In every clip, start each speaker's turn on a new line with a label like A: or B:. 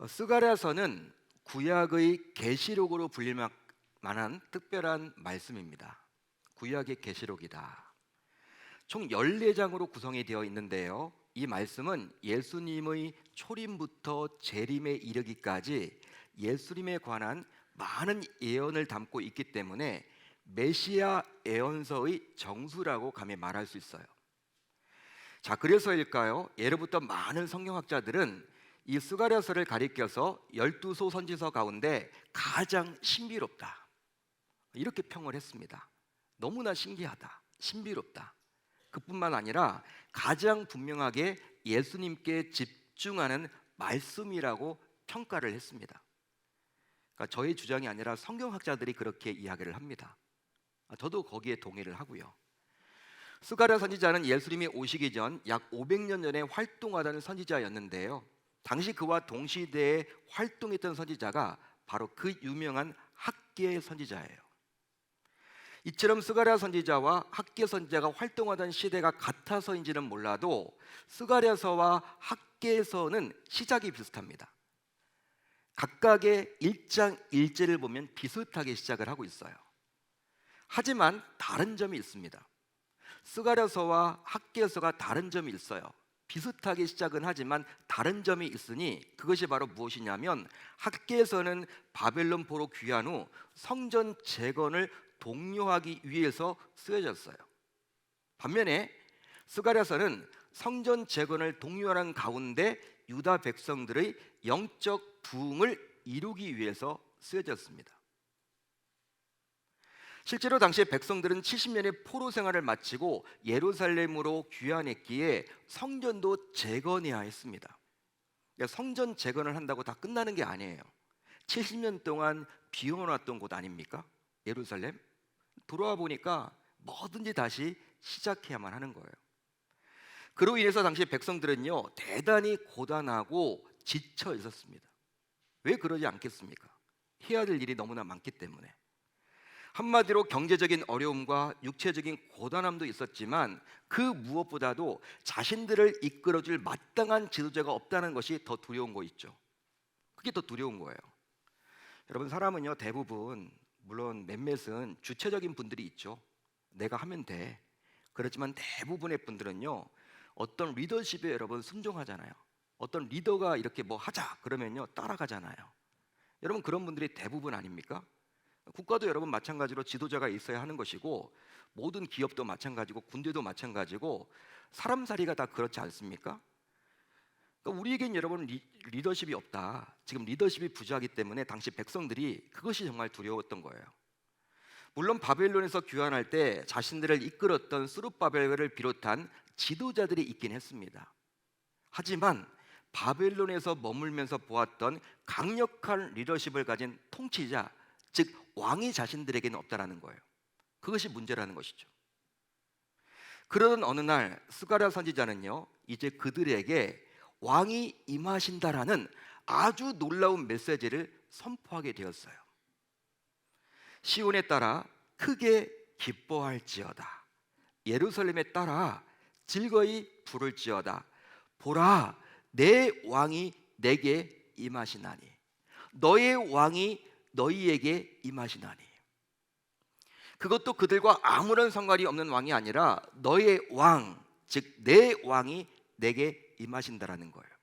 A: 스가랴서는 구약의 계시록으로 불릴 만한 특별한 말씀입니다. 구약의 계시록이다. 총 14장으로 구성이 되어 있는데요. 이 말씀은 예수님의 초림부터 재림에 이르기까지 예수님에 관한 많은 예언을 담고 있기 때문에 메시아 예언서의 정수라고 감히 말할 수 있어요. 자, 그래서일까요? 예로부터 많은 성경학자들은 이 스가랴서를 가리켜서 12소 선지서 가운데 가장 신비롭다, 이렇게 평을 했습니다. 너무나 신기하다, 신비롭다. 그뿐만 아니라 가장 분명하게 예수님께 집중하는 말씀이라고 평가를 했습니다. 그러니까 저의 주장이 아니라 성경학자들이 그렇게 이야기를 합니다. 저도 거기에 동의를 하고요. 스가랴 선지자는 예수님이 오시기 전 약 500년 전에 활동하던 선지자였는데요. 당시 그와 동시대에 활동했던 선지자가 바로 그 유명한 학개 선지자예요. 이처럼 스가랴 선지자와 학개 선지자가 활동하던 시대가 같아서인지는 몰라도 스가랴서와 학개서는 시작이 비슷합니다. 각각의 1장 1절을 보면 비슷하게 시작을 하고 있어요. 하지만 다른 점이 있습니다. 스가랴서와 학개서가 다른 점이 있어요. 비슷하게 시작은 하지만 다른 점이 있으니 그것이 바로 무엇이냐면, 학개서는 바벨론 포로 귀환 후 성전 재건을 독려하기 위해서 쓰여졌어요. 반면에 스가랴서는 성전 재건을 독려하는 가운데 유다 백성들의 영적 부흥을 이루기 위해서 쓰여졌습니다. 실제로 당시 백성들은 70년의 포로 생활을 마치고 예루살렘으로 귀환했기에 성전도 재건해야 했습니다. 그러니까 성전 재건을 한다고 다 끝나는 게 아니에요. 70년 동안 비워놨던 곳 아닙니까? 예루살렘. 돌아와 보니까 뭐든지 다시 시작해야만 하는 거예요. 그로 인해서 당시 백성들은요, 대단히 고단하고 지쳐 있었습니다. 왜 그러지 않겠습니까? 해야 될 일이 너무나 많기 때문에. 한마디로 경제적인 어려움과 육체적인 고단함도 있었지만 그 무엇보다도 자신들을 이끌어줄 마땅한 지도자가 없다는 것이 더 두려운 거 있죠. 그게 더 두려운 거예요. 여러분, 사람은요, 대부분, 물론 몇몇은 주체적인 분들이 있죠. 내가 하면 돼. 그렇지만 대부분의 분들은요, 어떤 리더십에 여러분 순종하잖아요. 어떤 리더가 이렇게 뭐 하자 그러면요, 따라가잖아요. 여러분, 그런 분들이 대부분 아닙니까? 국가도 여러분 마찬가지로 지도자가 있어야 하는 것이고, 모든 기업도 마찬가지고, 군대도 마찬가지고, 사람살이가 다 그렇지 않습니까? 그러니까 우리에겐 여러분 리더십이 없다, 지금 리더십이 부족하기 때문에 당시 백성들이 그것이 정말 두려웠던 거예요. 물론 바벨론에서 귀환할 때 자신들을 이끌었던 스룹바벨을 비롯한 지도자들이 있긴 했습니다. 하지만 바벨론에서 머물면서 보았던 강력한 리더십을 가진 통치자, 즉 왕이 자신들에게는 없다라는 거예요. 그것이 문제라는 것이죠. 그러던 어느 날 스가랴 선지자는요, 이제 그들에게 왕이 임하신다라는 아주 놀라운 메시지를 선포하게 되었어요. 시온에 따라 크게 기뻐할지어다. 예루살렘에 따라 즐거이 부를지어다. 보라, 내 왕이 내게 임하시나니, 너의 왕이 너희에게 임하시나니. 그것도 그들과 아무런 상관이 없는 왕이 아니라 너의 왕, 즉 내 왕이 내게 임하신다라는 거예요.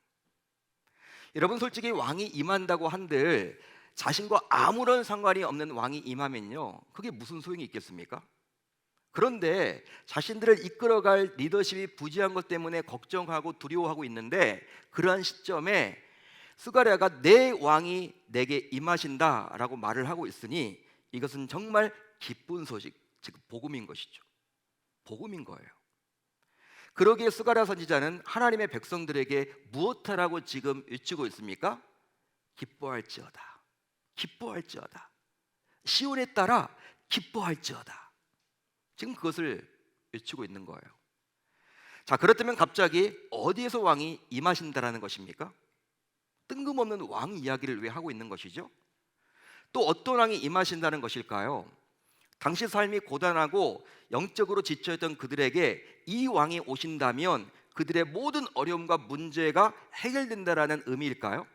A: 여러분, 솔직히 왕이 임한다고 한들 자신과 아무런 상관이 없는 왕이 임하면요, 그게 무슨 소용이 있겠습니까? 그런데 자신들을 이끌어갈 리더십이 부재한 것 때문에 걱정하고 두려워하고 있는데, 그러한 시점에 스가랴가 내 왕이 내게 임하신다라고 말을 하고 있으니 이것은 정말 기쁜 소식, 즉 복음인 것이죠. 복음인 거예요. 그러기에 스가랴 선지자는 하나님의 백성들에게 무엇하라고 지금 외치고 있습니까? 기뻐할지어다, 기뻐할지어다. 시온에 따라 기뻐할지어다. 지금 그것을 외치고 있는 거예요. 자, 그렇다면 갑자기 어디에서 왕이 임하신다라는 것입니까? 뜬금없는 왕 이야기를 왜 하고 있는 것이죠? 또 어떤 왕이 임하신다는 것일까요? 당시 삶이 고단하고 영적으로 지쳐있던 그들에게 이 왕이 오신다면 그들의 모든 어려움과 문제가 해결된다라는 의미일까요?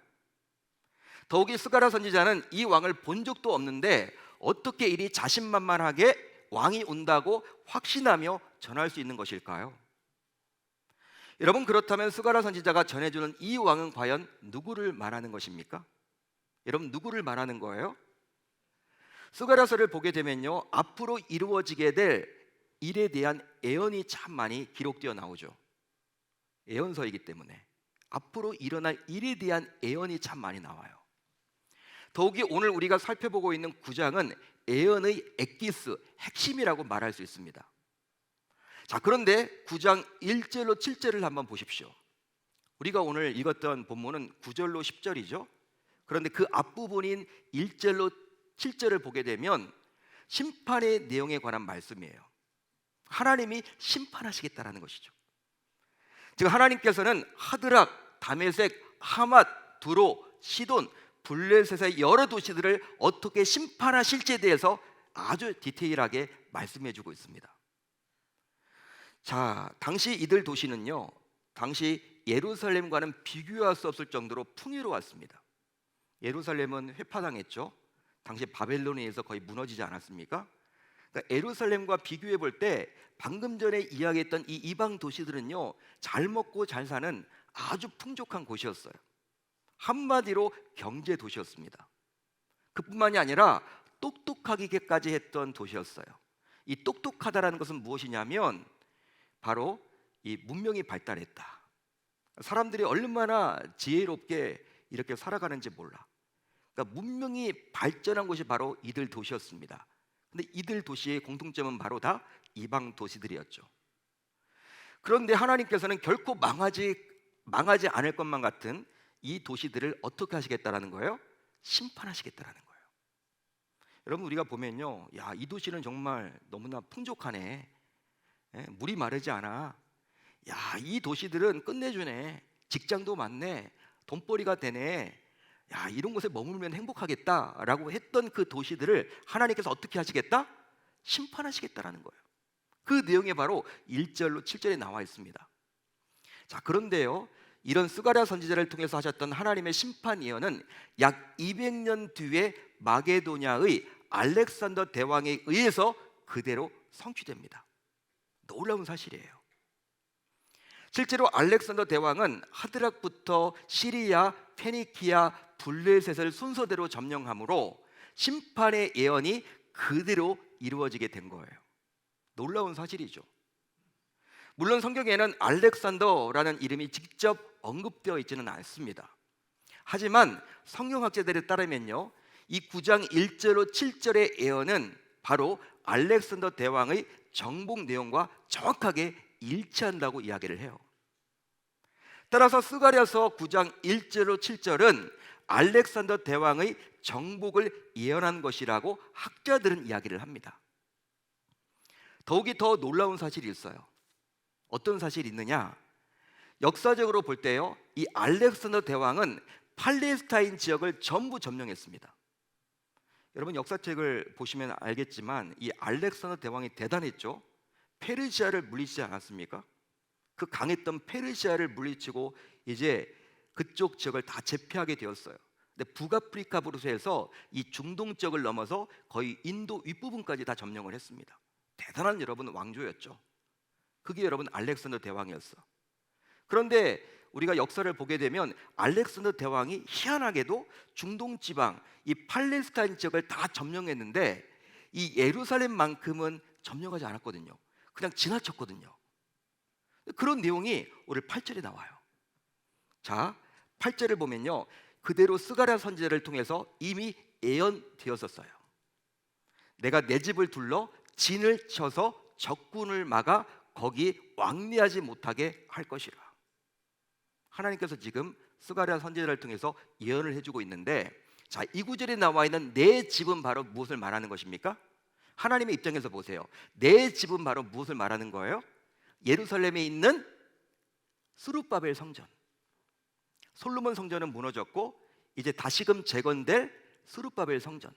A: 더욱이 스가랴 선지자는 이 왕을 본 적도 없는데 어떻게 이리 자신만만하게 왕이 온다고 확신하며 전할 수 있는 것일까요? 여러분, 그렇다면 스가랴 선지자가 전해주는 이 왕은 과연 누구를 말하는 것입니까? 여러분, 누구를 말하는 거예요? 스가랴서를 보게 되면요, 앞으로 이루어지게 될 일에 대한 예언이 참 많이 기록되어 나오죠. 예언서이기 때문에 앞으로 일어날 일에 대한 예언이 참 많이 나와요. 더욱이 오늘 우리가 살펴보고 있는 9장은 예언의 엑기스, 핵심이라고 말할 수 있습니다. 자, 그런데 9장 1절로 7절을 한번 보십시오. 우리가 오늘 읽었던 본문은 9절로 10절이죠. 그런데 그 앞부분인 1절로 7절을 보게 되면 심판의 내용에 관한 말씀이에요. 하나님이 심판하시겠다라는 것이죠. 즉 하나님께서는 하드락, 다메섹, 하맛, 두로, 시돈, 블레셋의 여러 도시들을 어떻게 심판하실지에 대해서 아주 디테일하게 말씀해주고 있습니다. 자, 당시 이들 도시는요, 당시 예루살렘과는 비교할 수 없을 정도로 풍요로웠습니다. 예루살렘은 회파당했죠. 당시 바벨론에 의해서 거의 무너지지 않았습니까? 그러니까 예루살렘과 비교해 볼 때 방금 전에 이야기했던 이 이방 도시들은요, 잘 먹고 잘 사는 아주 풍족한 곳이었어요. 한마디로 경제 도시였습니다. 그뿐만이 아니라 똑똑하기까지 했던 도시였어요. 이 똑똑하다라는 것은 무엇이냐면 바로 이 문명이 발달했다. 사람들이 얼마나 지혜롭게 이렇게 살아가는지 몰라. 그러니까 문명이 발전한 곳이 바로 이들 도시였습니다. 근데 이들 도시의 공통점은 바로 다 이방 도시들이었죠. 그런데 하나님께서는 결코 망하지 않을 것만 같은 이 도시들을 어떻게 하시겠다라는 거예요? 심판하시겠다라는 거예요. 여러분, 우리가 보면요, 야, 이 도시는 정말 너무나 풍족하네. 물이 마르지 않아. 야, 이 도시들은 끝내주네. 직장도 많네. 돈벌이가 되네. 야, 이런 곳에 머물면 행복하겠다라고 했던 그 도시들을 하나님께서 어떻게 하시겠다? 심판하시겠다라는 거예요. 그 내용이 바로 1절로 7절에 나와 있습니다. 자, 그런데요, 이런 스가랴 선지자를 통해서 하셨던 하나님의 심판 예언은 약 200년 뒤에 마게도냐의 알렉산더 대왕에 의해서 그대로 성취됩니다. 놀라운 사실이에요. 실제로 알렉산더 대왕은 하드락부터 시리아, 페니키아, 블레셋을 순서대로 점령함으로 심판의 예언이 그대로 이루어지게 된 거예요. 놀라운 사실이죠. 물론 성경에는 알렉산더라는 이름이 직접 언급되어 있지는 않습니다. 하지만 성경학자들에 따르면요, 이 9장 1절로 7절의 예언은 바로 알렉산더 대왕의 정복 내용과 정확하게 일치한다고 이야기를 해요. 따라서 스가랴서 9장 1절로 7절은 알렉산더 대왕의 정복을 예언한 것이라고 학자들은 이야기를 합니다. 더욱이 더 놀라운 사실이 있어요. 어떤 사실이 있느냐? 역사적으로 볼 때요, 이 알렉산더 대왕은 팔레스타인 지역을 전부 점령했습니다. 여러분, 역사책을 보시면 알겠지만 이 알렉산더 대왕이 대단했죠. 페르시아를 물리치지 않았습니까? 그 강했던 페르시아를 물리치고 이제 그쪽 지역을 다 제패하게 되었어요. 근데 북아프리카부터 해서 이 중동 지역을 넘어서 거의 인도 윗부분까지 다 점령을 했습니다. 대단한 여러분 왕조였죠. 그게 여러분 알렉산더 대왕이었어. 그런데 우리가 역사를 보게 되면 알렉산더 대왕이 희한하게도 중동 지방, 이 팔레스타인 지역을 다 점령했는데 이 예루살렘만큼은 점령하지 않았거든요. 그냥 지나쳤거든요. 그런 내용이 오늘 8절에 나와요. 자, 8절을 보면요, 그대로 스가랴 선지자를 통해서 이미 예언되었었어요. 내가 내 집을 둘러 진을 쳐서 적군을 막아 거기 왕래하지 못하게 할 것이라. 하나님께서 지금 스가랴 선지자를 통해서 예언을 해주고 있는데, 자, 이 구절에 나와 있는 내 집은 바로 무엇을 말하는 것입니까? 하나님의 입장에서 보세요. 내 집은 바로 무엇을 말하는 거예요? 예루살렘에 있는 스룹바벨 성전. 솔로몬 성전은 무너졌고 이제 다시금 재건될 스룹바벨 성전.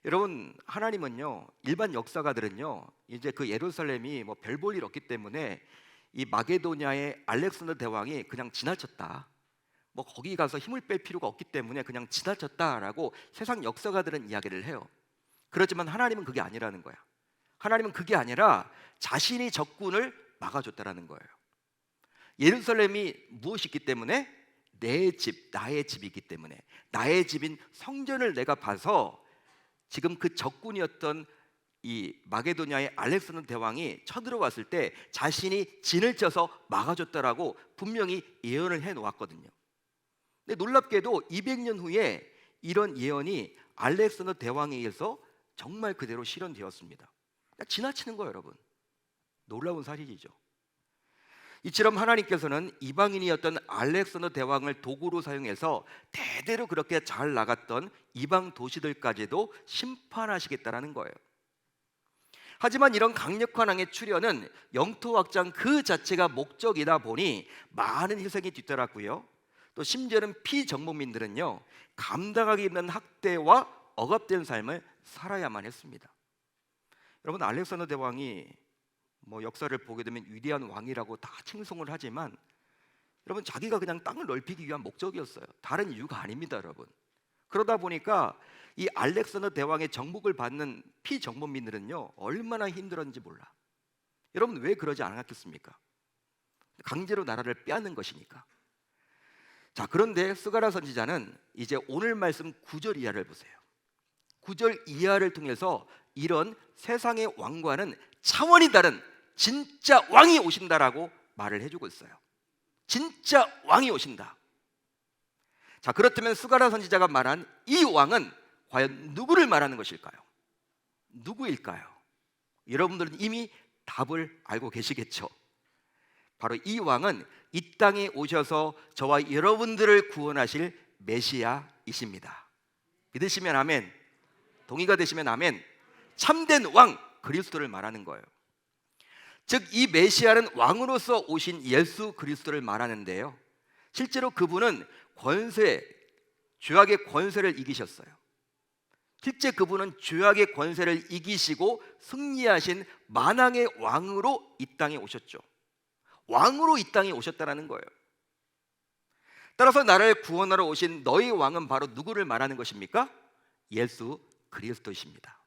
A: 여러분, 하나님은요, 일반 역사가들은요, 이제 그 예루살렘이 뭐 별 볼 일 없기 때문에 이 마게도냐의 알렉산더 대왕이 그냥 지나쳤다. 뭐 거기 가서 힘을 뺄 필요가 없기 때문에 그냥 지나쳤다라고 세상 역사가들은 이야기를 해요. 그렇지만 하나님은 그게 아니라는 거야. 하나님은 그게 아니라 자신이 적군을 막아줬다라는 거예요. 예루살렘이 무엇이기 때문에? 내 집, 나의 집이기 때문에, 나의 집인 성전을 내가 봐서 지금 그 적군이었던 이 마게도냐의 알렉산더 대왕이 쳐들어왔을 때 자신이 진을 쳐서 막아줬다라고 분명히 예언을 해 놓았거든요. 근데 놀랍게도 200년 후에 이런 예언이 알렉산더 대왕에 의해서 정말 그대로 실현되었습니다. 그냥 지나치는 거예요, 여러분. 놀라운 사실이죠. 이처럼 하나님께서는 이방인이었던 알렉산더 대왕을 도구로 사용해서 대대로 그렇게 잘 나갔던 이방 도시들까지도 심판하시겠다라는 거예요. 하지만 이런 강력한 왕의 출현은 영토 확장 그 자체가 목적이다 보니 많은 희생이 뒤따랐고요. 또 심지어는 피정복민들은요, 감당하기 힘든 학대와 억압된 삶을 살아야만 했습니다. 여러분, 알렉산더 대왕이 뭐 역사를 보게 되면 위대한 왕이라고 다 칭송을 하지만 여러분, 자기가 그냥 땅을 넓히기 위한 목적이었어요. 다른 이유가 아닙니다, 여러분. 그러다 보니까 이 알렉산더 대왕의 정복을 받는 피정복민들은요, 얼마나 힘들었는지 몰라. 여러분, 왜 그러지 않았겠습니까? 강제로 나라를 빼앗는 것이니까. 자, 그런데 스가랴 선지자는 이제 오늘 말씀 9절 이하를 보세요. 9절 이하를 통해서 이런 세상의 왕과는 차원이 다른 진짜 왕이 오신다라고 말을 해주고 있어요. 진짜 왕이 오신다. 자, 그렇다면 스가랴 선지자가 말한 이 왕은 과연 누구를 말하는 것일까요? 누구일까요? 여러분들은 이미 답을 알고 계시겠죠. 바로 이 왕은 이 땅에 오셔서 저와 여러분들을 구원하실 메시아이십니다. 믿으시면 아멘, 동의가 되시면 아멘. 참된 왕 그리스도를 말하는 거예요. 즉, 이 메시아는 왕으로서 오신 예수 그리스도를 말하는데요, 실제로 그분은 죄악의 권세를 이기셨어요. 실제 그분은 죄악의 권세를 이기시고 승리하신 만왕의 왕으로 이 땅에 오셨죠. 왕으로 이 땅에 오셨다라는 거예요. 따라서 나를 구원하러 오신 너희 왕은 바로 누구를 말하는 것입니까? 예수 그리스도이십니다.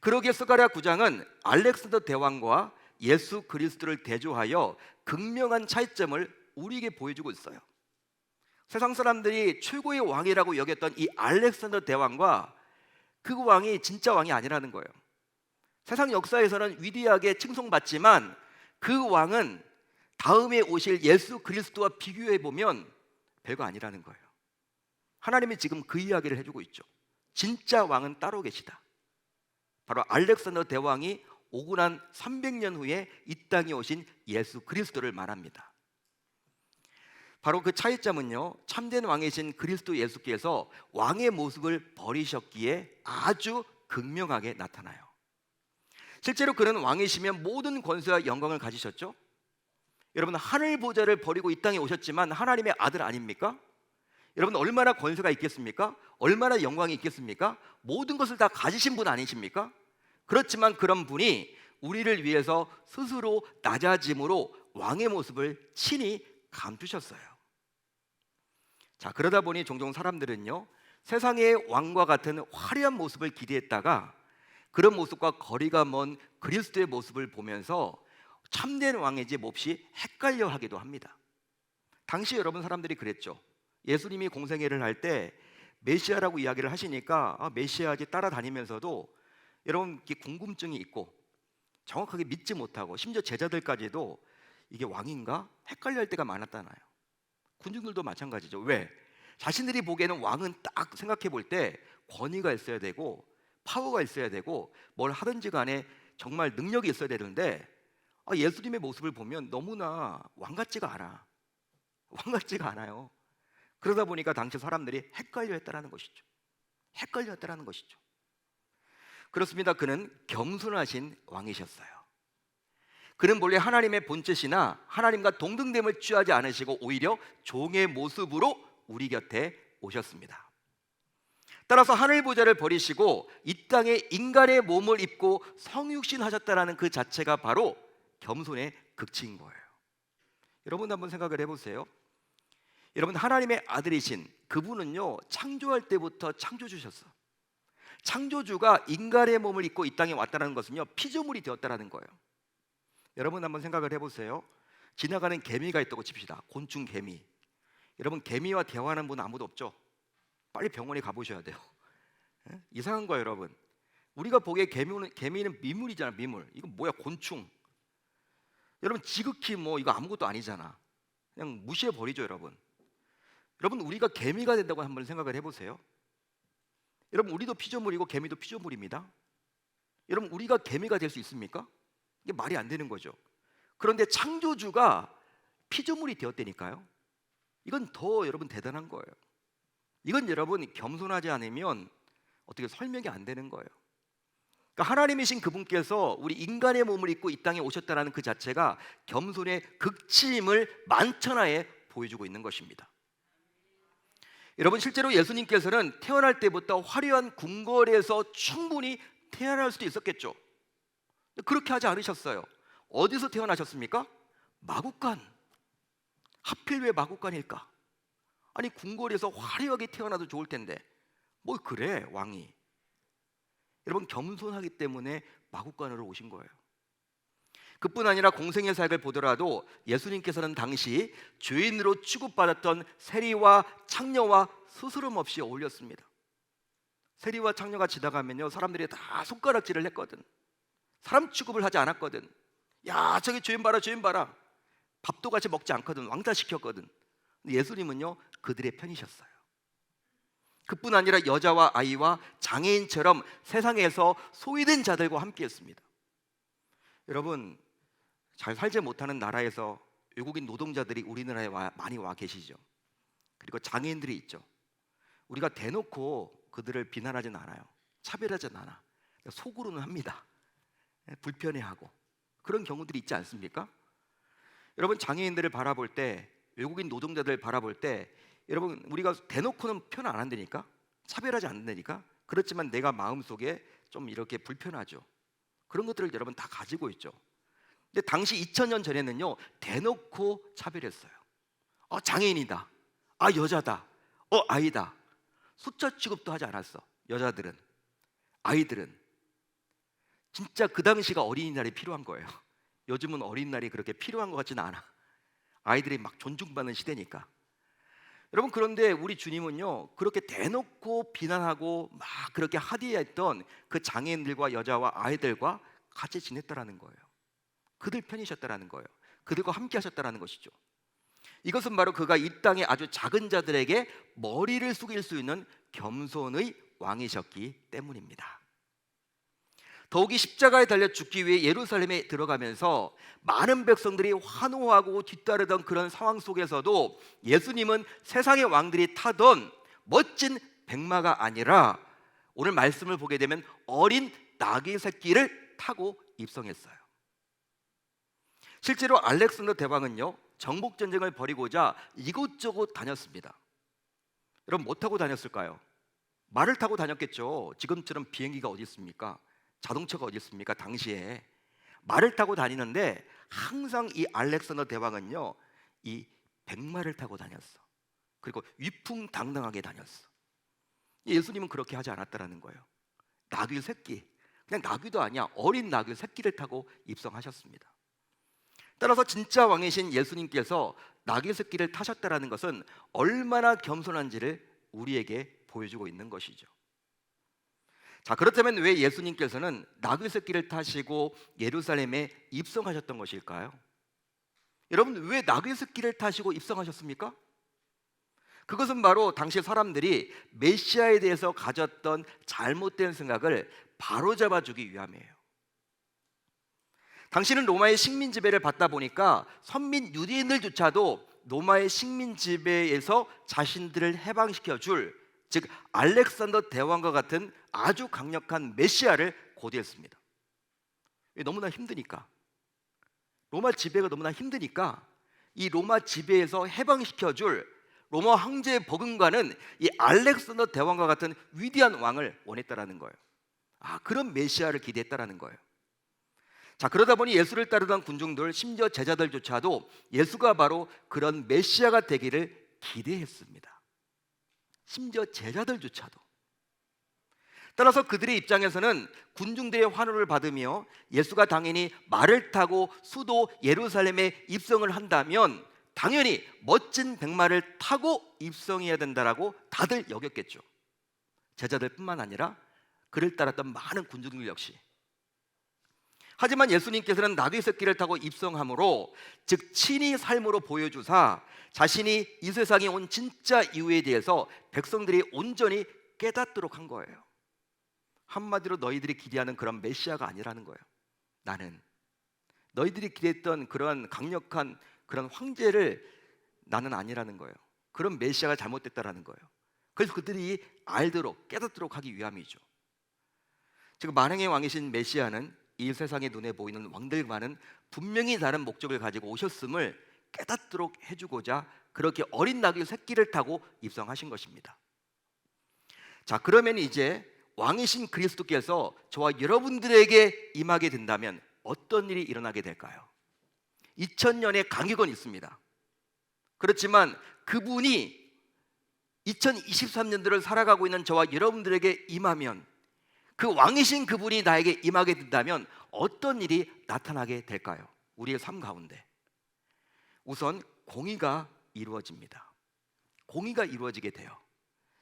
A: 그러기에 스가랴 9장은 알렉산더 대왕과 예수 그리스도를 대조하여 극명한 차이점을 우리에게 보여주고 있어요. 세상 사람들이 최고의 왕이라고 여겼던 이 알렉산더 대왕과 그 왕이 진짜 왕이 아니라는 거예요. 세상 역사에서는 위대하게 칭송받지만 그 왕은 다음에 오실 예수 그리스도와 비교해 보면 별거 아니라는 거예요. 하나님이 지금 그 이야기를 해주고 있죠. 진짜 왕은 따로 계시다. 바로 알렉산더 대왕이 오고 난 300년 후에 이 땅에 오신 예수 그리스도를 말합니다. 바로 그 차이점은요, 참된 왕이신 그리스도 예수께서 왕의 모습을 버리셨기에 아주 극명하게 나타나요. 실제로 그는 왕이시면 모든 권세와 영광을 가지셨죠. 여러분, 하늘 보좌를 버리고 이 땅에 오셨지만 하나님의 아들 아닙니까? 여러분, 얼마나 권세가 있겠습니까? 얼마나 영광이 있겠습니까? 모든 것을 다 가지신 분 아니십니까? 그렇지만 그런 분이 우리를 위해서 스스로 낮아짐으로 왕의 모습을 친히 감추셨어요. 자, 그러다 보니 종종 사람들은요, 세상의 왕과 같은 화려한 모습을 기대했다가 그런 모습과 거리가 먼 그리스도의 모습을 보면서 참된 왕인지 몹시 헷갈려 하기도 합니다. 당시 여러분 사람들이 그랬죠. 예수님이 공생애를 할 때 메시아라고 이야기를 하시니까 메시아지 따라다니면서도 여러분 궁금증이 있고 정확하게 믿지 못하고 심지어 제자들까지도 이게 왕인가 헷갈려 할 때가 많았잖아요. 군중들도 마찬가지죠. 왜? 자신들이 보기에는 왕은 딱 생각해 볼 때 권위가 있어야 되고 파워가 있어야 되고 뭘 하든지 간에 정말 능력이 있어야 되는데 예수님의 모습을 보면 너무나 왕 같지가 않아. 왕 같지가 않아요. 그러다 보니까 당시 사람들이 헷갈려 했다라는 것이죠. 헷갈려 했다라는 것이죠. 그렇습니다. 그는 겸손하신 왕이셨어요. 그는 본래 하나님의 본체시나 하나님과 동등됨을 취하지 않으시고 오히려 종의 모습으로 우리 곁에 오셨습니다. 따라서 하늘 보좌를 버리시고 이 땅에 인간의 몸을 입고 성육신 하셨다는 그 자체가 바로 겸손의 극치인 거예요. 여러분 한번 생각을 해보세요. 여러분, 하나님의 아들이신 그분은요, 창조할 때부터 창조주셨어. 창조주가 인간의 몸을 입고 이 땅에 왔다는 것은요, 피조물이 되었다는 거예요. 여러분 한번 생각을 해보세요. 지나가는 개미가 있다고 칩시다. 곤충 개미. 여러분, 개미와 대화하는 분은 아무도 없죠? 빨리 병원에 가보셔야 돼요. 예? 이상한 거예요, 여러분. 우리가 보기에 개미는 미물이잖아, 미물. 이거 뭐야, 곤충. 여러분, 지극히 뭐 이거 아무것도 아니잖아. 그냥 무시해 버리죠, 여러분. 여러분, 우리가 개미가 된다고 한번 생각을 해보세요. 여러분, 우리도 피조물이고 개미도 피조물입니다. 여러분, 우리가 개미가 될 수 있습니까? 이게 말이 안 되는 거죠. 그런데 창조주가 피조물이 되었다니까요. 이건 더 여러분 대단한 거예요. 이건 여러분 겸손하지 않으면 어떻게 설명이 안 되는 거예요. 그러니까 하나님이신 그분께서 우리 인간의 몸을 입고 이 땅에 오셨다는 그 자체가 겸손의 극치임을 만천하에 보여주고 있는 것입니다. 여러분, 실제로 예수님께서는 태어날 때부터 화려한 궁궐에서 충분히 태어날 수도 있었겠죠. 그렇게 하지 않으셨어요. 어디서 태어나셨습니까? 마구간. 하필 왜 마구간일까? 아니, 궁궐에서 화려하게 태어나도 좋을 텐데 뭐 그래, 왕이. 여러분, 겸손하기 때문에 마구간으로 오신 거예요. 그뿐 아니라 공생의 사역을 보더라도 예수님께서는 당시 죄인으로 취급받았던 세리와 창녀와 스스럼 없이 어울렸습니다. 세리와 창녀가 지나가면요, 사람들이 다 손가락질을 했거든. 사람 취급을 하지 않았거든. 야, 저기 죄인 봐라, 죄인 봐라. 밥도 같이 먹지 않거든. 왕따시켰거든. 근데 예수님은요, 그들의 편이셨어요. 그뿐 아니라 여자와 아이와 장애인처럼 세상에서 소외된 자들과 함께했습니다. 여러분, 잘 살지 못하는 나라에서 외국인 노동자들이 우리나라에 많이 와 계시죠. 그리고 장애인들이 있죠. 우리가 대놓고 그들을 비난하진 않아요. 차별하진 않아. 속으로는 합니다. 불편해하고. 그런 경우들이 있지 않습니까? 여러분, 장애인들을 바라볼 때, 외국인 노동자들을 바라볼 때, 여러분, 우리가 대놓고는 표현 안 한다니까? 차별하지 않는다니까? 그렇지만 내가 마음속에 좀 이렇게 불편하죠. 그런 것들을 여러분 다 가지고 있죠. 근데 당시 2000년 전에는요, 대놓고 차별했어요. 장애인이다. 여자다. 아이다. 숫자 취급도 하지 않았어. 여자들은, 아이들은. 진짜 그 당시가 어린이날이 필요한 거예요. 요즘은 어린이날이 그렇게 필요한 것 같지는 않아. 아이들이 막 존중받는 시대니까. 여러분, 그런데 우리 주님은요, 그렇게 대놓고 비난하고 막 그렇게 하대했던 그 장애인들과 여자와 아이들과 같이 지냈다라는 거예요. 그들 편이셨다라는 거예요. 그들과 함께 하셨다라는 것이죠. 이것은 바로 그가 이 땅의 아주 작은 자들에게 머리를 숙일 수 있는 겸손의 왕이셨기 때문입니다. 더욱이 십자가에 달려 죽기 위해 예루살렘에 들어가면서 많은 백성들이 환호하고 뒤따르던 그런 상황 속에서도 예수님은 세상의 왕들이 타던 멋진 백마가 아니라 오늘 말씀을 보게 되면 어린 나귀 새끼를 타고 입성했어요. 실제로 알렉산더 대왕은요, 정복 전쟁을 벌이고자 이곳저곳 다녔습니다. 여러분, 뭐 타고 다녔을까요? 말을 타고 다녔겠죠. 지금처럼 비행기가 어디 있습니까? 자동차가 어디 있습니까? 당시에 말을 타고 다니는데 항상 이 알렉산더 대왕은요, 이 백마를 타고 다녔어. 그리고 위풍당당하게 다녔어. 예수님은 그렇게 하지 않았다라는 거예요. 나귀 새끼, 그냥 나귀도 아니야, 어린 나귀 새끼를 타고 입성하셨습니다. 따라서 진짜 왕이신 예수님께서 나귀 새끼를 타셨다라는 것은 얼마나 겸손한지를 우리에게 보여주고 있는 것이죠. 자, 그렇다면 왜 예수님께서는 나귀 새끼를 타시고 예루살렘에 입성하셨던 것일까요? 여러분, 왜 나귀 새끼를 타시고 입성하셨습니까? 그것은 바로 당시 사람들이 메시아에 대해서 가졌던 잘못된 생각을 바로잡아주기 위함이에요. 당시는 로마의 식민 지배를 받다 보니까 선민 유대인들조차도 로마의 식민 지배에서 자신들을 해방시켜 줄, 즉 알렉산더 대왕과 같은 아주 강력한 메시아를 고대했습니다. 너무나 힘드니까, 로마 지배가 너무나 힘드니까 이 로마 지배에서 해방시켜 줄 로마 황제의 버금가는 이 알렉산더 대왕과 같은 위대한 왕을 원했다라는 거예요. 그런 메시아를 기대했다라는 거예요. 자, 그러다 보니 예수를 따르던 군중들, 심지어 제자들조차도 예수가 바로 그런 메시아가 되기를 기대했습니다. 심지어 제자들조차도. 따라서 그들의 입장에서는 군중들의 환호를 받으며 예수가 당연히 말을 타고 수도 예루살렘에 입성을 한다면 당연히 멋진 백마를 타고 입성해야 된다라고 다들 여겼겠죠. 제자들뿐만 아니라 그를 따랐던 많은 군중들 역시. 하지만 예수님께서는 나귀 새끼를 타고 입성함으로, 즉 친히 삶으로 보여주사 자신이 이 세상에 온 진짜 이유에 대해서 백성들이 온전히 깨닫도록 한 거예요. 한마디로 너희들이 기대하는 그런 메시아가 아니라는 거예요. 나는 너희들이 기대했던 그런 강력한 그런 황제를 나는 아니라는 거예요. 그런 메시아가 잘못됐다라는 거예요. 그래서 그들이 알도록 깨닫도록 하기 위함이죠. 지금 만왕의 왕이신 메시아는 이 세상의 눈에 보이는 왕들과는 분명히 다른 목적을 가지고 오셨음을 깨닫도록 해주고자 그렇게 어린 나귀 새끼를 타고 입성하신 것입니다. 자, 그러면 이제 왕이신 그리스도께서 저와 여러분들에게 임하게 된다면 어떤 일이 일어나게 될까요? 2000년의 강육은 있습니다. 그렇지만 그분이 2023년도를 살아가고 있는 저와 여러분들에게 임하면, 그 왕이신 그분이 나에게 임하게 된다면 어떤 일이 나타나게 될까요? 우리의 삶 가운데 우선 공의가 이루어집니다. 공의가 이루어지게 돼요.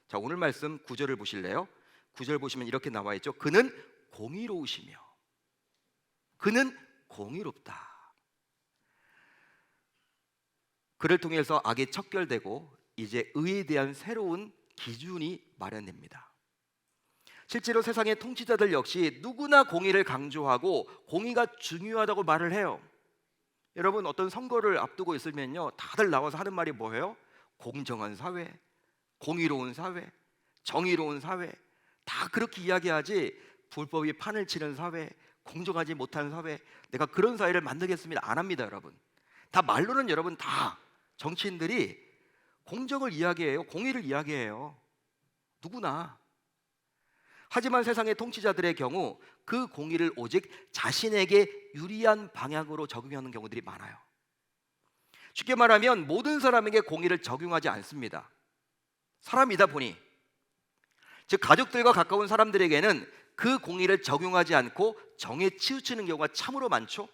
A: 자, 오늘 말씀 9절을 보실래요? 9절 보시면 이렇게 나와 있죠. 그는 공의로우시며, 그는 공의롭다. 그를 통해서 악이 척결되고 이제 의에 대한 새로운 기준이 마련됩니다. 실제로 세상의 통치자들 역시 누구나 공의를 강조하고 공의가 중요하다고 말을 해요. 여러분, 어떤 선거를 앞두고 있으면요, 다들 나와서 하는 말이 뭐예요? 공정한 사회, 공의로운 사회, 정의로운 사회, 다 그렇게 이야기하지. 불법이 판을 치는 사회, 공정하지 못한 사회, 내가 그런 사회를 만들겠습니다 안 합니다. 여러분, 다 말로는 여러분 다 정치인들이 공정을 이야기해요. 공의를 이야기해요. 누구나. 하지만 세상의 통치자들의 경우 그 공의를 오직 자신에게 유리한 방향으로 적용하는 경우들이 많아요. 쉽게 말하면 모든 사람에게 공의를 적용하지 않습니다. 사람이다 보니, 즉 가족들과 가까운 사람들에게는 그 공의를 적용하지 않고 정에 치우치는 경우가 참으로 많죠.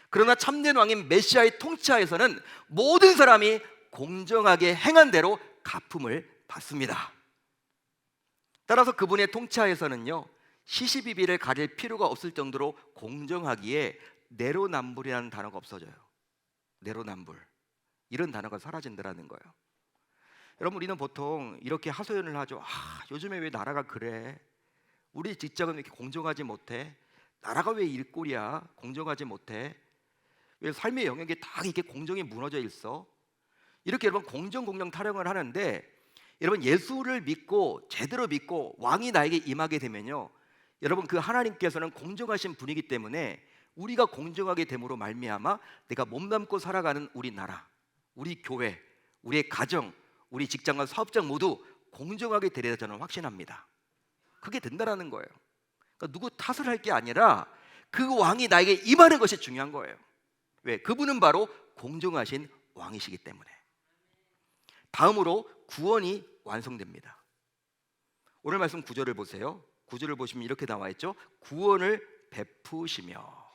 A: 그러나 참된 왕인 메시아의 통치하에서는 모든 사람이 공정하게 행한 대로 갚음을 받습니다. 따라서 그분의 통치하에서는요, 시시비비를 가릴 필요가 없을 정도로 공정하기에 내로남불이라는 단어가 없어져요. 내로남불, 이런 단어가 사라진다는 거예요. 여러분, 우리는 보통 이렇게 하소연을 하죠. 요즘에 왜 나라가 그래? 우리 직장은 왜 이렇게 공정하지 못해? 나라가 왜 일꼴이야? 공정하지 못해? 왜 삶의 영역에 다 이렇게 공정이 무너져 있어? 이렇게 여러분 공정 타령을 하는데, 여러분 예수를 믿고 제대로 믿고 왕이 나에게 임하게 되면요, 여러분 그 하나님께서는 공정하신 분이기 때문에 우리가 공정하게 됨으로 말미암아 내가 몸담고 살아가는 우리 나라, 우리 교회, 우리의 가정, 우리 직장과 사업장 모두 공정하게 되리라 저는 확신합니다. 그게 된다라는 거예요. 그러니까 누구 탓을 할 게 아니라 그 왕이 나에게 임하는 것이 중요한 거예요. 왜? 그분은 바로 공정하신 왕이시기 때문에. 다음으로 구원이 완성됩니다. 오늘 말씀 9절을 보세요. 9절을 보시면 이렇게 나와 있죠. 구원을 베푸시며.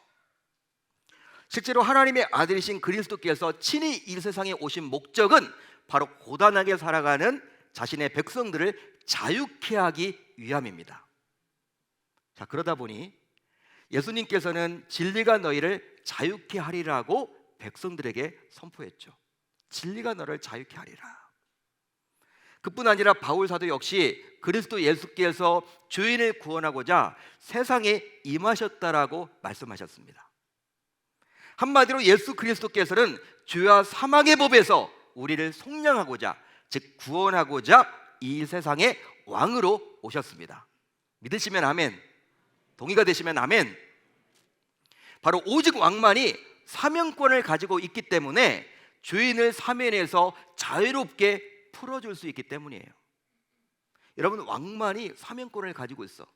A: 실제로 하나님의 아들이신 그리스도께서 친히 이 세상에 오신 목적은 바로 고단하게 살아가는 자신의 백성들을 자유케 하기 위함입니다. 자, 그러다 보니 예수님께서는 진리가 너희를 자유케 하리라고 백성들에게 선포했죠. 진리가 너를 자유케 하리라. 그뿐 아니라 바울 사도 역시 그리스도 예수께서 죄인을 구원하고자 세상에 임하셨다라고 말씀하셨습니다. 한마디로 예수 그리스도께서는 죄와 사망의 법에서 우리를 속량하고자, 즉 구원하고자 이 세상의 왕으로 오셨습니다. 믿으시면 아멘, 동의가 되시면 아멘. 바로 오직 왕만이 사명권을 가지고 있기 때문에 죄인을 사면에서 자유롭게 풀어줄 수 있기 때문이에요. 여러분, 왕만이 사명권을 가지고 있어.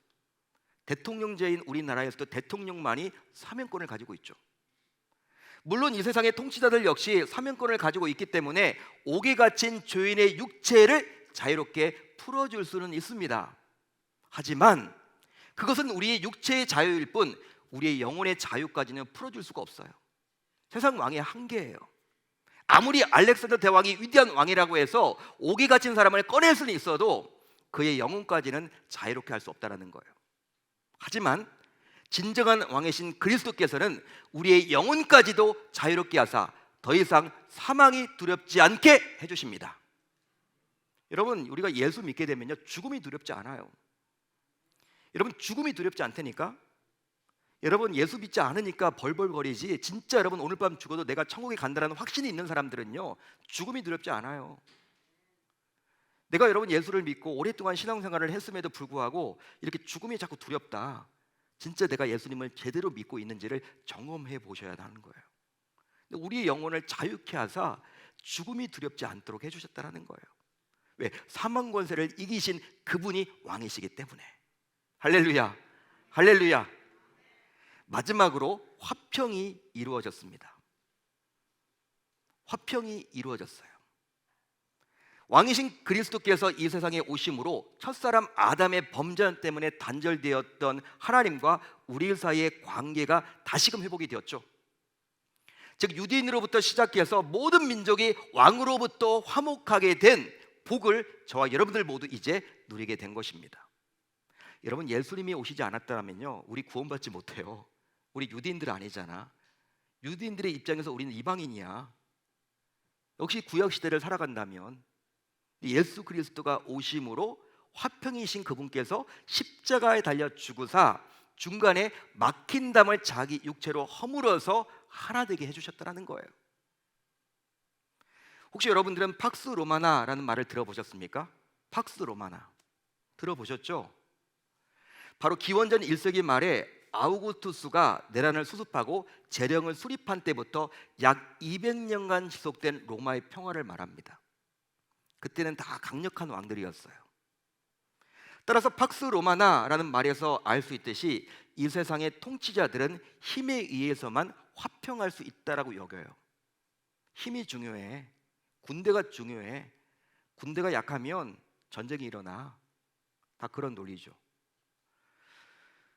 A: 대통령제인 우리나라에서도 대통령만이 사명권을 가지고 있죠. 물론 이 세상의 통치자들 역시 사명권을 가지고 있기 때문에 옥에 갇힌 죄인의 육체를 자유롭게 풀어줄 수는 있습니다. 하지만 그것은 우리의 육체의 자유일 뿐 우리의 영혼의 자유까지는 풀어줄 수가 없어요. 세상 왕의 한계예요. 아무리 알렉산더 대왕이 위대한 왕이라고 해서 옥에 갇힌 사람을 꺼낼 수는 있어도 그의 영혼까지는 자유롭게 할 수 없다는 거예요. 하지만 진정한 왕이신 그리스도께서는 우리의 영혼까지도 자유롭게 하사 더 이상 사망이 두렵지 않게 해주십니다. 여러분, 우리가 예수 믿게 되면요, 죽음이 두렵지 않아요. 여러분, 죽음이 두렵지 않다니까? 여러분, 예수 믿지 않으니까 벌벌거리지, 진짜 여러분 오늘 밤 죽어도 내가 천국에 간다는 확신이 있는 사람들은요, 죽음이 두렵지 않아요. 내가 여러분 예수를 믿고 오랫동안 신앙생활을 했음에도 불구하고 이렇게 죽음이 자꾸 두렵다, 진짜 내가 예수님을 제대로 믿고 있는지를 점검해 보셔야 하는 거예요. 우리의 영혼을 자유케 하사 죽음이 두렵지 않도록 해주셨다는 거예요. 왜? 사망 권세를 이기신 그분이 왕이시기 때문에. 할렐루야, 할렐루야. 마지막으로 화평이 이루어졌습니다. 화평이 이루어졌어요. 왕이신 그리스도께서 이 세상에 오심으로 첫사람 아담의 범죄 때문에 단절되었던 하나님과 우리 사이의 관계가 다시금 회복이 되었죠. 즉 유대인으로부터 시작해서 모든 민족이 왕으로부터 화목하게 된 복을 저와 여러분들 모두 이제 누리게 된 것입니다. 여러분, 예수님이 오시지 않았다면요, 우리 구원받지 못해요. 우리 유대인들 아니잖아. 유대인들의 입장에서 우리는 이방인이야. 역시 구약시대를 살아간다면 예수 그리스도가 오심으로 화평이신 그분께서 십자가에 달려 죽으사 중간에 막힌 담을 자기 육체로 허물어서 하나 되게 해주셨다는 거예요. 혹시 여러분들은 팍스 로마나라는 말을 들어보셨습니까? 팍스 로마나 들어보셨죠? 바로 기원전 1세기 말에 아우구스투스가 내란을 수습하고 재령을 수립한 때부터 약 200년간 지속된 로마의 평화를 말합니다. 그때는 다 강력한 왕들이었어요. 따라서 팍스 로마나라는 말에서 알 수 있듯이 이 세상의 통치자들은 힘에 의해서만 화평할 수 있다라고 여겨요. 힘이 중요해. 군대가 중요해. 군대가 약하면 전쟁이 일어나. 다 그런 논리죠.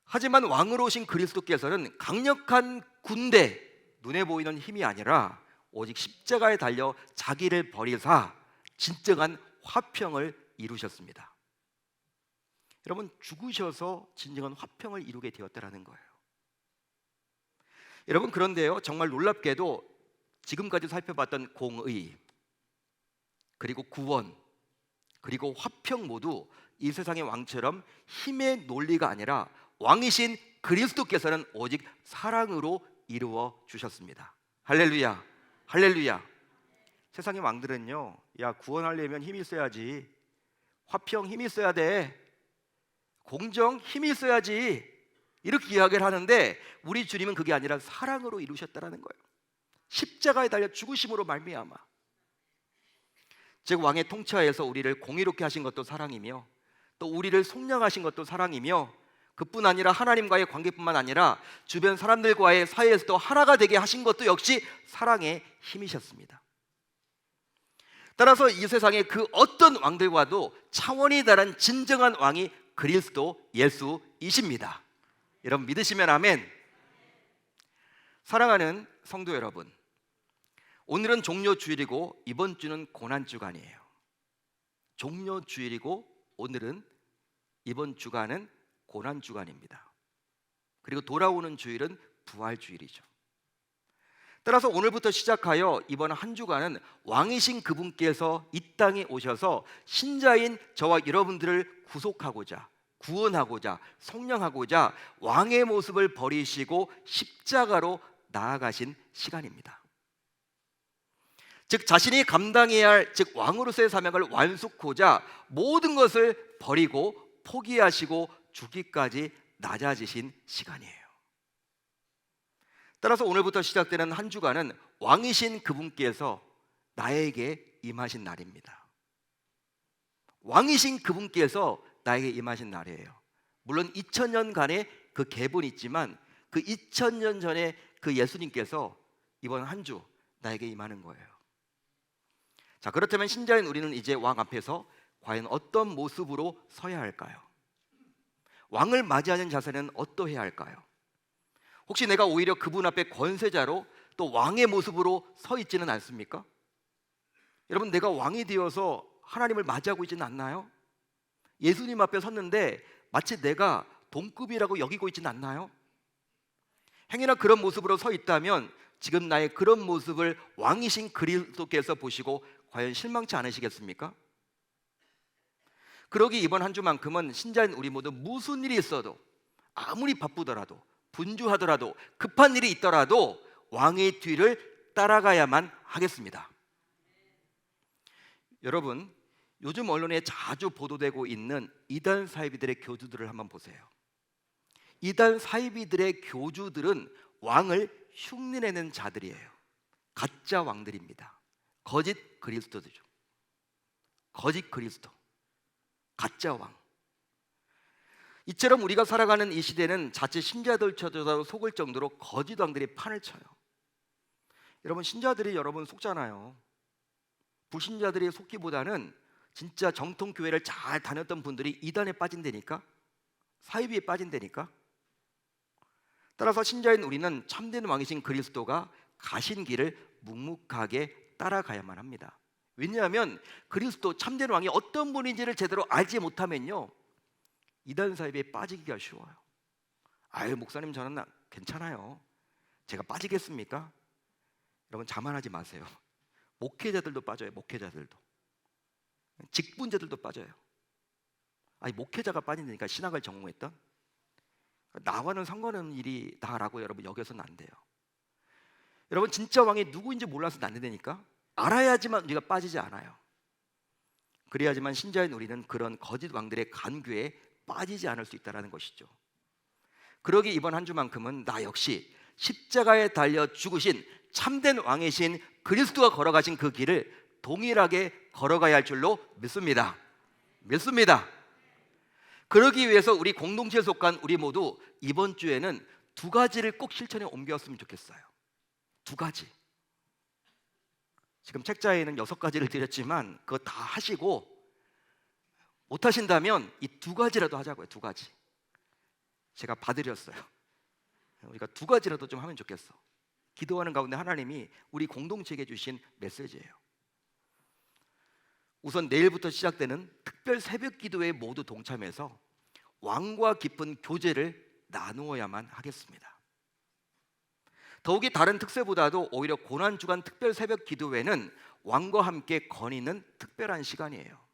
A: 하지만 왕으로 오신 그리스도께서는 강력한 군대, 눈에 보이는 힘이 아니라 오직 십자가에 달려 자기를 버리사 진정한 화평을 이루셨습니다. 여러분, 죽으셔서 진정한 화평을 이루게 되었다라는 거예요. 여러분, 그런데요, 정말 놀랍게도 지금까지 살펴봤던 공의, 그리고 구원, 그리고 화평 모두 이 세상의 왕처럼 힘의 논리가 아니라 왕이신 그리스도께서는 오직 사랑으로 이루어 주셨습니다. 할렐루야, 할렐루야. 세상의 왕들은요, 야, 구원하려면 힘이 있어야지, 화평 힘이 있어야 돼, 공정 힘이 있어야지, 이렇게 이야기를 하는데 우리 주님은 그게 아니라 사랑으로 이루셨다라는 거예요. 십자가에 달려 죽으심으로 말미암아. 즉 왕의 통치하에서 우리를 공의롭게 하신 것도 사랑이며 또 우리를 속량하신 것도 사랑이며 그뿐 아니라 하나님과의 관계뿐만 아니라 주변 사람들과의 사이에서도 하나가 되게 하신 것도 역시 사랑의 힘이셨습니다. 따라서 이 세상의 그 어떤 왕들과도 차원이 다른 진정한 왕이 그리스도 예수이십니다. 여러분 믿으시면 아멘. 사랑하는 성도 여러분, 오늘은 종료주일이고 이번 주는 고난주간이에요. 종료주일이고 오늘은 이번 주간은 고난주간입니다. 그리고 돌아오는 주일은 부활주일이죠. 따라서 오늘부터 시작하여 이번 한 주간은 왕이신 그분께서 이 땅에 오셔서 신자인 저와 여러분들을 구속하고자, 구원하고자, 속량하고자 왕의 모습을 버리시고 십자가로 나아가신 시간입니다. 즉 자신이 감당해야 할 즉 왕으로서의 사명을 완수하고자 모든 것을 버리고 포기하시고 죽기까지 낮아지신 시간이에요. 따라서 오늘부터 시작되는 한 주간은 왕이신 그분께서 나에게 임하신 날입니다. 왕이신 그분께서 나에게 임하신 날이에요. 물론 2000년간의 그 갭은 있지만 그 2000년 전에 그 예수님께서 이번 한 주 나에게 임하는 거예요. 자, 그렇다면 신자인 우리는 이제 왕 앞에서 과연 어떤 모습으로 서야 할까요? 왕을 맞이하는 자세는 어떠해야 할까요? 혹시 내가 오히려 그분 앞에 권세자로 또 왕의 모습으로 서 있지는 않습니까? 여러분, 내가 왕이 되어서 하나님을 맞이하고 있지는 않나요? 예수님 앞에 섰는데 마치 내가 동급이라고 여기고 있지는 않나요? 행여나 그런 모습으로 서 있다면 지금 나의 그런 모습을 왕이신 그리스도께서 보시고 과연 실망치 않으시겠습니까? 그러기 이번 한 주만큼은 신자인 우리 모두 무슨 일이 있어도, 아무리 바쁘더라도, 분주하더라도, 급한 일이 있더라도 왕의 뒤를 따라가야만 하겠습니다. 여러분, 요즘 언론에 자주 보도되고 있는 이단 사이비들의 교주들을 한번 보세요. 이단 사이비들의 교주들은 왕을 흉내내는 자들이에요. 가짜 왕들입니다. 거짓 그리스도들이죠. 거짓 그리스도, 가짜 왕. 이처럼 우리가 살아가는 이 시대는 자칫 신자들조차도 속을 정도로 거짓 왕들이 판을 쳐요. 여러분, 신자들이 여러분 속잖아요. 불신자들이 속기보다는 진짜 정통 교회를 잘 다녔던 분들이 이단에 빠진다니까, 사이비에 빠진다니까. 따라서 신자인 우리는 참된 왕이신 그리스도가 가신 길을 묵묵하게 따라가야만 합니다. 왜냐하면 그리스도 참된 왕이 어떤 분인지를 제대로 알지 못하면요, 이단 사이비에 빠지기가 쉬워요. 아유, 목사님 저는 괜찮아요. 제가 빠지겠습니까? 여러분, 자만하지 마세요. 목회자들도 빠져요. 목회자들도, 직분자들도 빠져요. 아니, 목회자가 빠진다니까, 신학을 전공했던. 나와는 상관없는 일이다라고 여러분 여겨서는 안 돼요. 여러분, 진짜 왕이 누구인지 몰라서 안 된다니까. 알아야지만 우리가 빠지지 않아요. 그래야지만 신자인 우리는 그런 거짓 왕들의 간교에 빠지지 않을 수 있다는 것이죠. 그러기 이번 한 주만큼은 나 역시 십자가에 달려 죽으신 참된 왕이신 그리스도가 걸어가신 그 길을 동일하게 걸어가야 할 줄로 믿습니다. 그러기 위해서 우리 공동체에 속한 우리 모두 이번 주에는 두 가지를 꼭 실천에 옮겼으면 좋겠어요. 두 가지. 지금 책자에는 6가지를 드렸지만 그거 다 하시고, 못하신다면 이 두 가지라도 하자고요. 두 가지. 제가 봐드렸어요. 우리가 두 가지라도 좀 하면 좋겠어. 기도하는 가운데 하나님이 우리 공동체에게 주신 메시지예요. 우선 내일부터 시작되는 특별 새벽 기도에 모두 동참해서 왕과 깊은 교제를 나누어야만 하겠습니다. 더욱이 다른 특세보다도 오히려 고난주간 특별 새벽 기도회는 왕과 함께 거니는 특별한 시간이에요.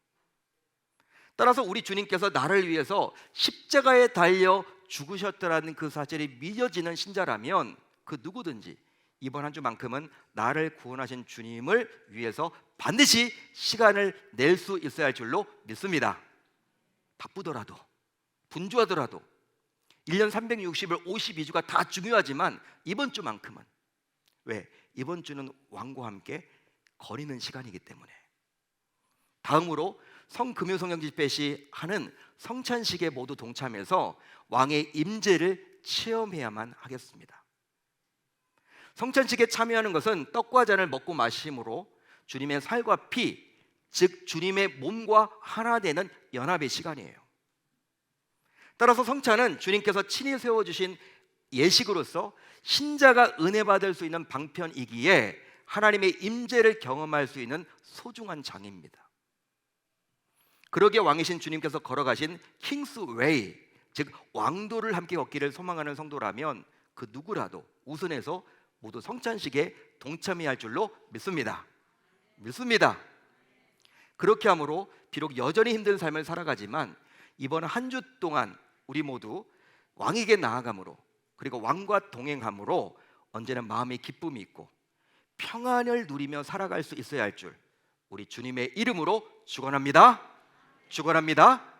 A: 따라서 우리 주님께서 나를 위해서 십자가에 달려 죽으셨다라는 그 사실이 믿어지는 신자라면 그 누구든지 이번 한 주만큼은 나를 구원하신 주님을 위해서 반드시 시간을 낼 수 있어야 할 줄로 믿습니다. 바쁘더라도, 분주하더라도 1년 360일 52주가 다 중요하지만 이번 주만큼은, 왜? 이번 주는 왕과 함께 거리는 시간이기 때문에. 다음으로 성금요성령 집회 시 하는 성찬식에 모두 동참해서 왕의 임재를 체험해야만 하겠습니다. 성찬식에 참여하는 것은 떡과 잔을 먹고 마심으로 주님의 살과 피, 즉 주님의 몸과 하나 되는 연합의 시간이에요. 따라서 성찬은 주님께서 친히 세워주신 예식으로서 신자가 은혜 받을 수 있는 방편이기에 하나님의 임재를 경험할 수 있는 소중한 장입니다. 그러기에 왕이신 주님께서 걸어가신 킹스 웨이, 즉 왕도를 함께 걷기를 소망하는 성도라면 그 누구라도 우선해서 모두 성찬식에 동참해야 할 줄로 믿습니다. 그렇게 함으로 비록 여전히 힘든 삶을 살아가지만 이번 한 주 동안 우리 모두 왕에게 나아감으로, 그리고 왕과 동행함으로 언제나 마음의 기쁨이 있고 평안을 누리며 살아갈 수 있어야 할 줄 우리 주님의 이름으로 축원합니다.